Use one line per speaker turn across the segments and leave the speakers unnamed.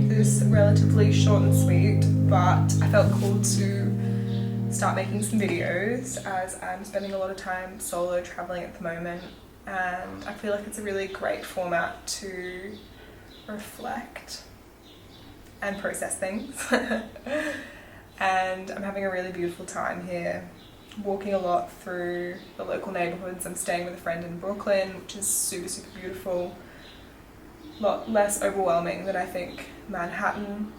keep this relatively short and sweet, but I felt called to start making some videos as I'm spending a lot of time solo traveling at the moment, and I feel like it's a really great format to reflect and process things. And I'm having a really beautiful time here, walking a lot through the local neighborhoods. I'm staying with a friend in Brooklyn, which is super beautiful. A lot less overwhelming than I think Manhattan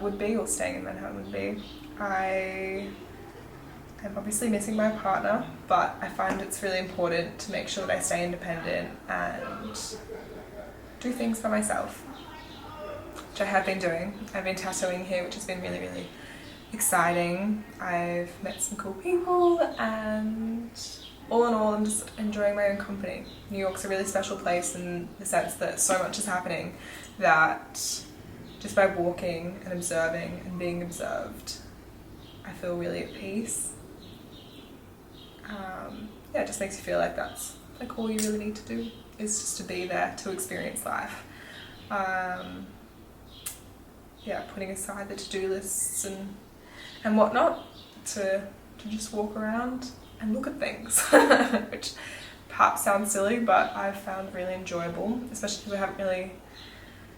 would be, or staying in Manhattan would be. I am obviously missing my partner, but I find it's really important to make sure that I stay independent and do things for myself, which I have been doing. I've been tattooing here, which has been really exciting. I've met some cool people, and all in all, I'm just enjoying my own company. New York's a really special place in the sense that so much is happening that just by walking and observing and being observed, I feel really at peace. Yeah, it just makes you feel like that's like all you really need to do, is just to be there to experience life. Yeah, putting aside the to-do lists and whatnot to just walk around and look at things, which perhaps sounds silly, but I've found really enjoyable, especially because I haven't really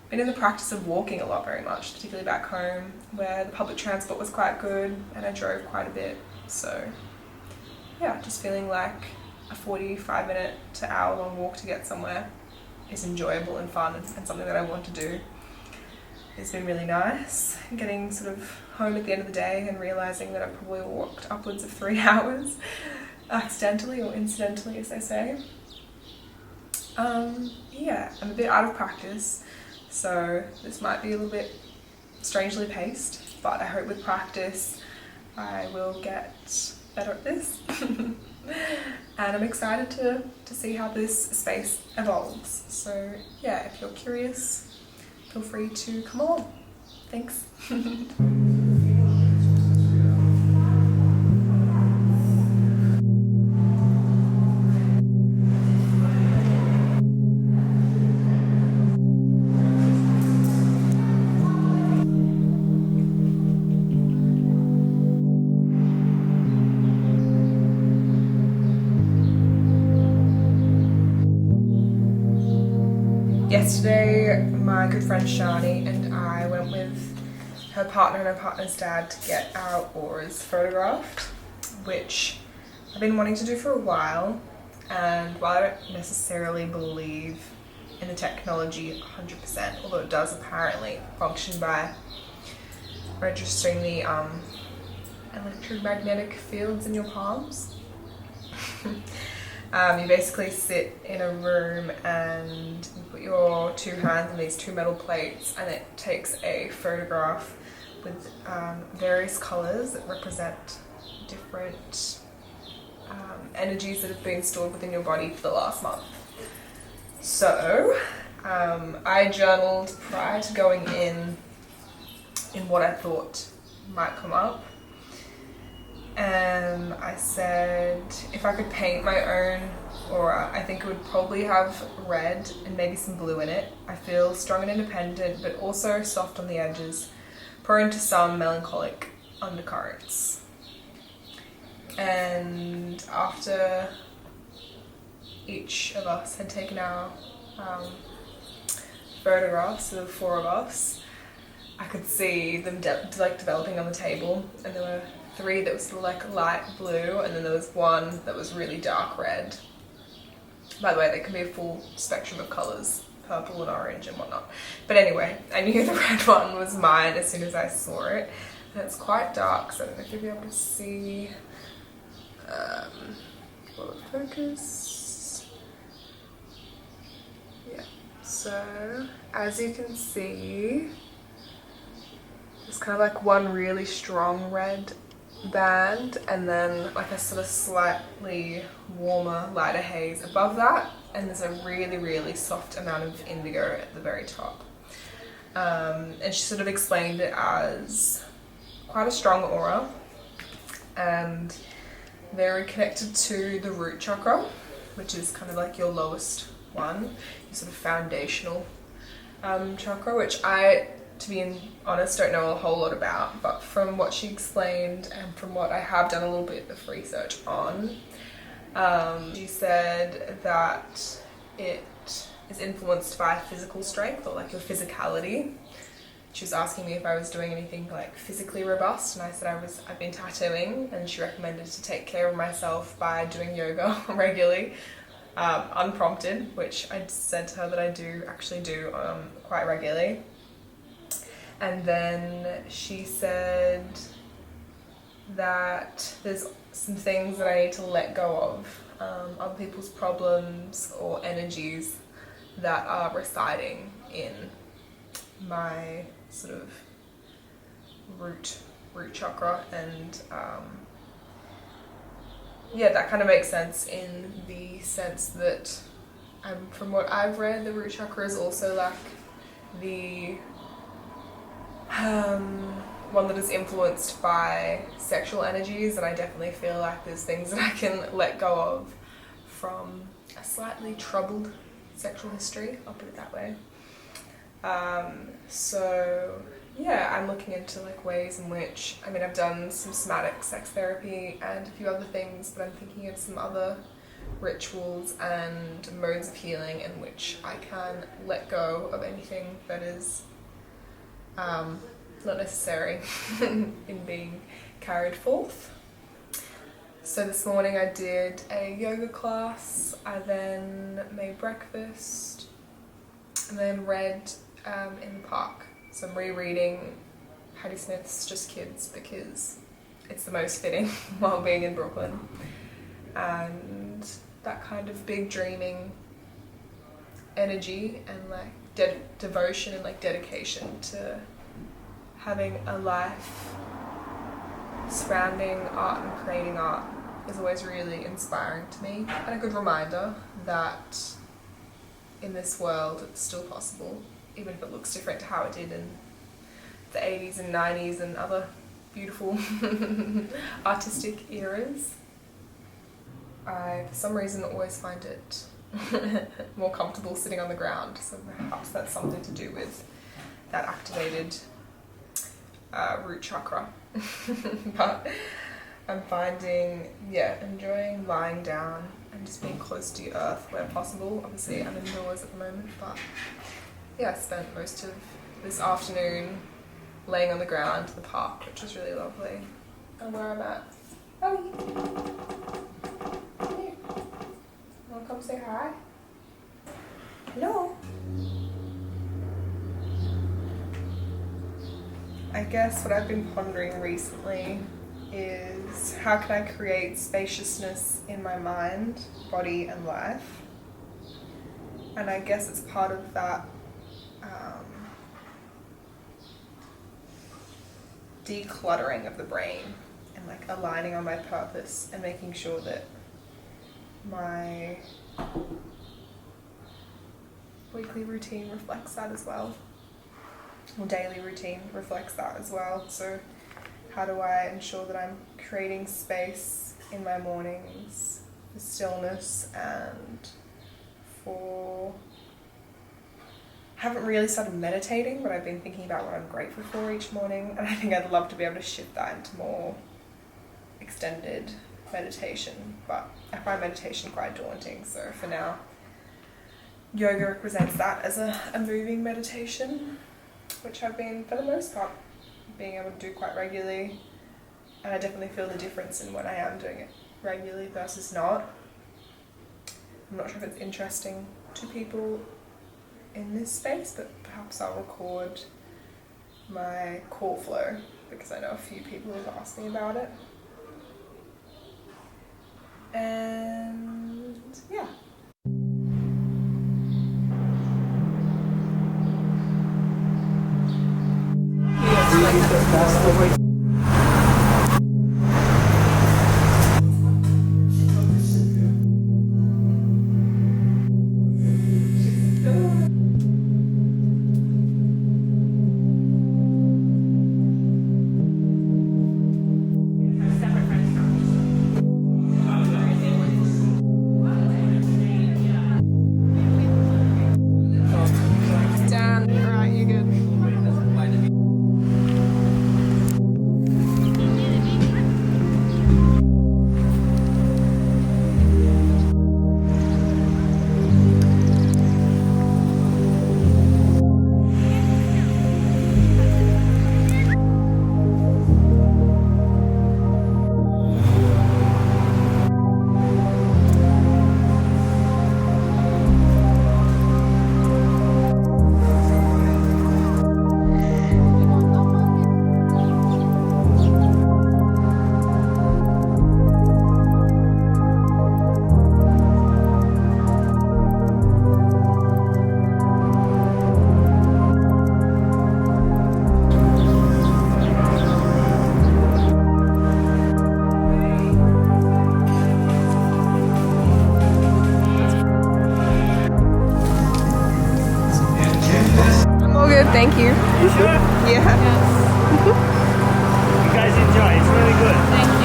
been in the practice of walking a lot very much, particularly back home where the public transport was quite good and I drove quite a bit. So yeah, just feeling like a 45-minute to hour-long walk to get somewhere is enjoyable and fun and something that I want to do. It's been really nice getting sort of home at the end of the day and realising that I've probably walked upwards of 3 hours, accidentally or incidentally, as they say. Yeah, I'm a bit out of practice, so this might be a little bit strangely paced, but I hope with practice I will get better at this. And I'm excited to see how this space evolves. So yeah, if you're curious, feel free to come along. Thanks. Yesterday, my good friend Shani and I went with her partner and her partner's dad to get our auras photographed, which I've been wanting to do for a while. And while I don't necessarily believe in the technology 100%, although it does apparently function by registering the electromagnetic fields in your palms. You basically sit in a room and you put your 2 hands on these 2 metal plates, and it takes a photograph with various colours that represent different energies that have been stored within your body for the last month. So I journaled prior to going in what I thought might come up. And I said if I could paint my own aura, I think it would probably have red and maybe some blue in it. I feel strong and independent, but also soft on the edges, prone to some melancholic undercurrents. And after each of us had taken our photographs, so the 4 of us, I could see them developing on the table, and there were 3 that was sort of like light blue, and then there was 1 that was really dark red. By the way, there can be a full spectrum of colours, purple and orange and whatnot. But anyway, I knew the red one was mine as soon as I saw it. And it's quite dark, so I don't know if you'll be able to see. Will it focus? Yeah, so as you can see, there's kind of like 1 really strong red band, and then like a sort of slightly warmer, lighter haze above that, and there's a really soft amount of indigo at the very top. And she sort of explained it as quite a strong aura and very connected to the root chakra, which is kind of like your lowest one, your sort of foundational chakra, which I to be honest, don't know a whole lot about, but from what she explained and from what I have done a little bit of research on, she said that it is influenced by physical strength, or like your physicality. She was asking me if I was doing anything like physically robust, and I said I've been tattooing, and she recommended to take care of myself by doing yoga regularly, unprompted, which I said to her that I actually do quite regularly. And then she said that there's some things that I need to let go of, other people's problems or energies that are residing in my sort of root chakra, and yeah, that kind of makes sense in the sense that from what I've read, the root chakra is also like the one that is influenced by sexual energies, and I definitely feel like there's things that I can let go of from a slightly troubled sexual history, I'll put it that way. So yeah, I'm looking into like ways in which, I mean, I've done some somatic sex therapy and a few other things, but I'm thinking of some other rituals and modes of healing in which I can let go of anything that is not necessary in being carried forth. So this morning I did a yoga class, I then made breakfast, and then read in the park. So I'm rereading Patti Smith's Just Kids because it's the most fitting while being in Brooklyn. And that kind of big dreaming energy and like devotion and like dedication to having a life surrounding art and creating art is always really inspiring to me, and a good reminder that in this world it's still possible, even if it looks different to how it did in the 80s and 90s and other beautiful artistic eras. I, for some reason, always find it more comfortable sitting on the ground, so perhaps that's something to do with that activated root chakra. But I'm finding, enjoying lying down and just being close to the earth where possible. Obviously I'm indoors at the moment, but yeah, I spent most of this afternoon laying on the ground in the park, which was really lovely. And where I'm at. Oh, come here. Wanna come say hi? Hello. I guess what I've been pondering recently is how can I create spaciousness in my mind, body and life. And I guess it's part of that decluttering of the brain and like aligning on my purpose and making sure that my weekly routine reflects that as well. Or daily routine reflects that as well. So how do I ensure that I'm creating space in my mornings for stillness and for... I haven't really started meditating, but I've been thinking about what I'm grateful for each morning, and I think I'd love to be able to shift that into more extended meditation, but I find meditation quite daunting, so for now yoga represents that as a moving meditation, which I've been, for the most part, being able to do quite regularly, and I definitely feel the difference in when I am doing it regularly versus not. I'm not sure if it's interesting to people in this space, but perhaps I'll record my call flow because I know a few people have asked me about it. And yeah.
sure?
Yeah.
You guys enjoy. It's really good.
Thank you.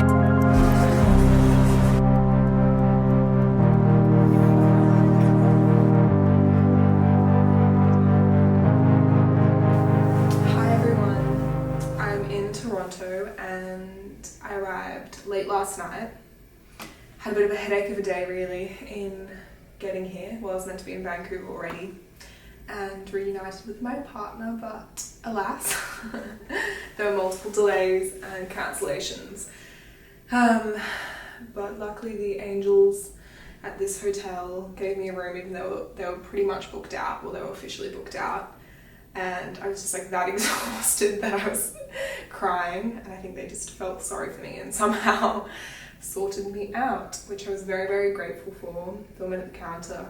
Hi everyone, I'm in Toronto and I arrived late last night. Had a bit of a headache of a day really in getting here. Well, I was meant to be in Vancouver already and reunited with my partner, but alas, there were multiple delays and cancellations. But luckily the angels at this hotel gave me a room even though they were pretty much booked out, well they were officially booked out. And I was just like that exhausted that I was crying, and I think they just felt sorry for me and somehow sorted me out, which I was very, very grateful for. The woman at the counter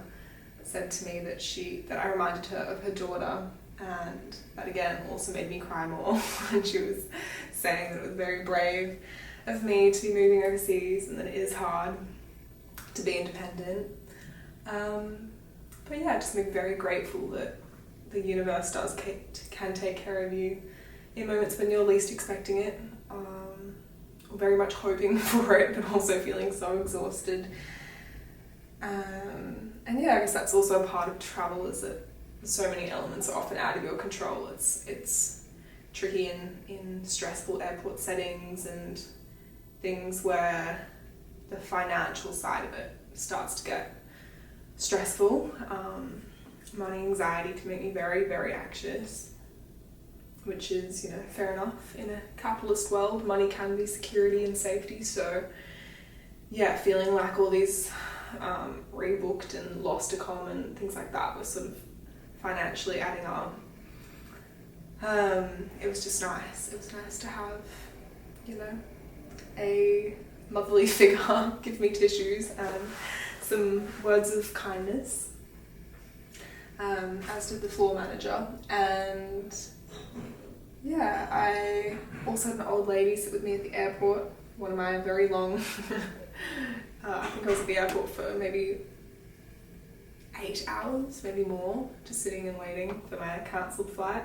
said to me that I reminded her of her daughter, and that again also made me cry more. And she was saying that it was very brave of me to be moving overseas and that it is hard to be independent. But yeah, it just made me very grateful that the universe can take care of you in moments when you're least expecting it. Very much hoping for it, but also feeling so exhausted. And yeah, I guess that's also a part of travel, is that so many elements are often out of your control. It's tricky in stressful airport settings and things where the financial side of it starts to get stressful. Money anxiety can make me very, very anxious, which is, fair enough. In a capitalist world, money can be security and safety. So yeah, feeling like all these rebooked and lost accom and things like that were sort of financially adding up. It was just nice. It was nice to have, a motherly figure give me tissues and some words of kindness. As did the floor manager, and yeah, I also had an old lady sit with me at the airport, one of my very long, I think I was at the airport for maybe 8 hours, maybe more, just sitting and waiting for my cancelled flight.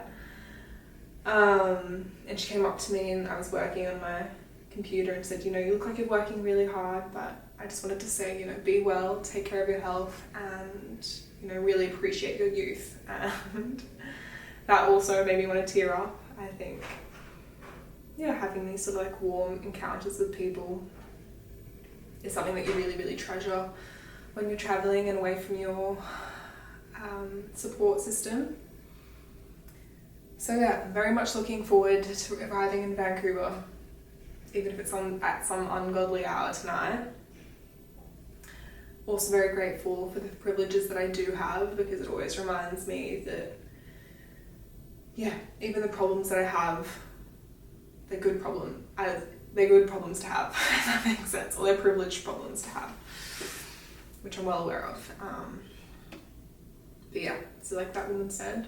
And she came up to me and I was working on my computer and said, you look like you're working really hard, but I just wanted to say, be well, take care of your health, and really appreciate your youth. And that also made me want to tear up. I think, having these sort of like warm encounters with people is something that you really, really treasure when you're traveling and away from your support system. So yeah, I'm very much looking forward to arriving in Vancouver, even if it's at some ungodly hour tonight. Also very grateful for the privileges that I do have, because it always reminds me that, even the problems that I have, they're good problems to have, if that makes sense, or they're privileged problems to have, which I'm well aware of. But yeah, so like that woman said,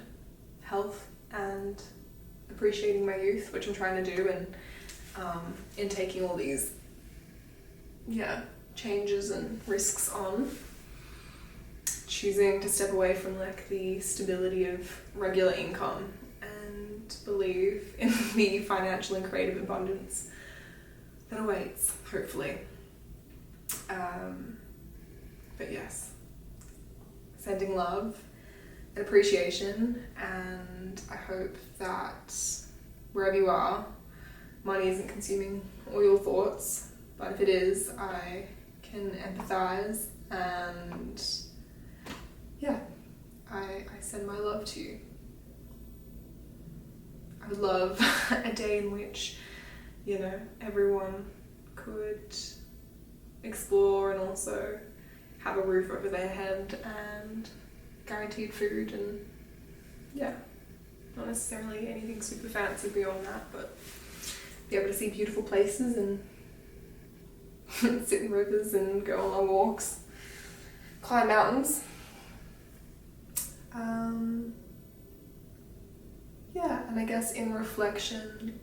health and appreciating my youth, which I'm trying to do, and in taking all these, changes and risks on, choosing to step away from like the stability of regular income and believe in the financial and creative abundance that awaits, hopefully. But yes, sending love and appreciation, and I hope that wherever you are, money isn't consuming all your thoughts, but if it is, I can empathize, and I send my love to you. I would love a day in which, everyone could explore and also have a roof over their head and guaranteed food, and not necessarily anything super fancy beyond that, but be able to see beautiful places and sit in rivers and go on long walks, climb mountains. And I guess in reflection,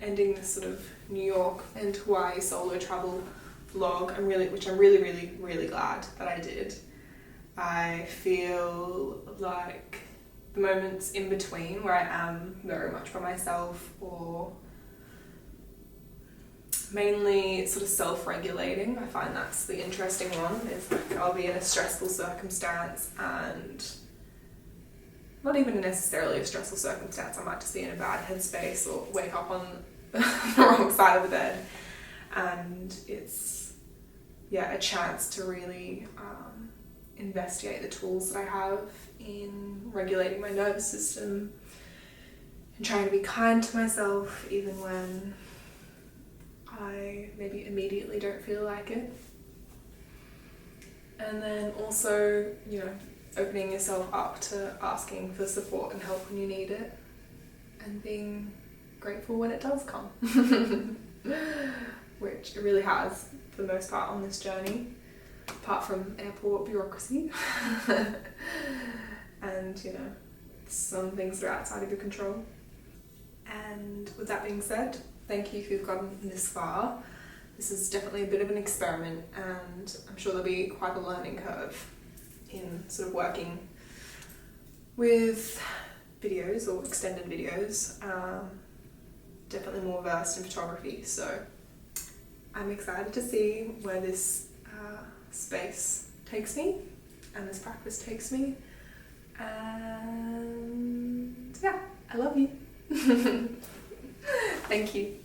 ending this sort of New York and Hawaii solo travel vlog, which I'm really, really, really glad that I did. I feel like the moments in between where I am very much by myself, or mainly sort of self-regulating. I find that's the interesting one, is like I'll be in a stressful circumstance, and not even necessarily a stressful circumstance, I might just be in a bad headspace or wake up on the wrong side of the bed, and it's a chance to really investigate the tools that I have in regulating my nervous system and trying to be kind to myself even when I maybe immediately don't feel like it. And then also, opening yourself up to asking for support and help when you need it, and being grateful when it does come, which it really has for the most part on this journey, apart from airport bureaucracy and some things that are outside of your control. And with that being said, thank you if you've gotten this far. This is definitely a bit of an experiment, and I'm sure there'll be quite a learning curve in sort of working with videos or extended videos. Definitely more versed in photography, so I'm excited to see where this space takes me and this practice takes me. And I love you. Thank you.